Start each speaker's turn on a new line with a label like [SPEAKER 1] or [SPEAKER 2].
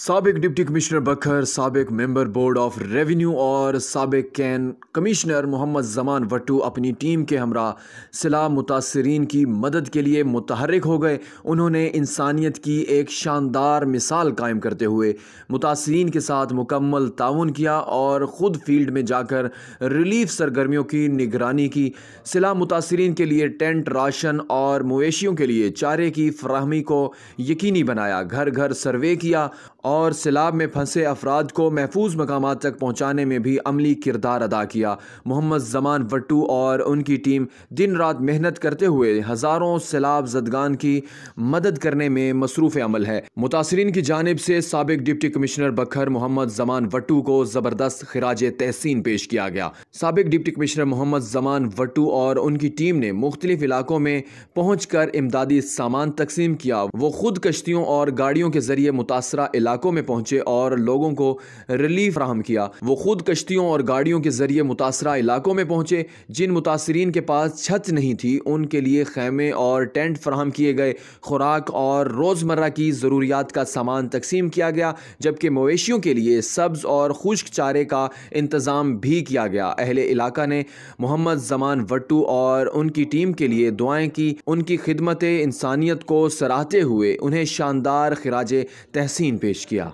[SPEAKER 1] साबिक deputy commissioner बखर, साबिक मेंबर बोर्ड ऑफ रेवेन्यू और साबिक कैन कमिश्नर मोहम्मद ज़मान वट्टू अपनी टीम के हमरा सैलाब मुतासरीन की मदद के लिए मुतहर्रिक हो गए। उन्होंने इंसानियत की एक शानदार मिसाल कायम करते हुए मुतासरीन के साथ मुकम्मल ताउन किया और ख़ुद फील्ड में जाकर रिलीफ सरगर्मियों की निगरानी की। सैलाब मुतासरीन के लिए टेंट, राशन और मवेशियों के लिए चारे की फराहमी को यकीनी बनाया, घर घर सर्वे किया और सैलाब में फंसे अफराद को महफूज मकामात तक पहुँचाने में भी अमली किरदार अदा किया। मोहम्मद ज़मान वट्टू और उनकी टीम दिन रात मेहनत करते हुए हज़ारों सैलाब ज़दगान की मदद करने में मसरूफ़ अमल है। मुतासरीन की जानिब से साबिक डिप्टी कमिश्नर बखर मोहम्मद ज़मान वट्टू को ज़बरदस्त खिराज तहसीन पेश किया गया। साबिक डिप्टी कमिश्नर मोहम्मद ज़मान वट्टू और उनकी टीम ने मुख्तलिफ इलाकों में पहुँच कर इमदादी सामान तकसीम किया। वो खुद कश्तियों और गाड़ियों के जरिए मुतासरा इलाकों में पहुंचे और लोगों को रिलीफ फराहम किया। वो खुद कश्तियों और गाड़ियों के जरिए मुतासरा इलाकों में पहुंचे। जिन मुतासरीन के पास छत नहीं थी उनके लिए खैमे और टेंट फराहम किए गए। खुराक और रोज़मर्रा की ज़रूरियात का सामान तकसीम किया गया, जबकि मवेशियों के लिए सब्ज़ और खुश्क चारे का इंतज़ाम भी किया गया। अहले इलाका ने मोहम्मद ज़मान वट्टू और उनकी टीम के लिए दुआएं की। उनकी खिदमत इंसानियत को सराहते हुए उन्हें शानदार खिराज तहसीन पेश किया।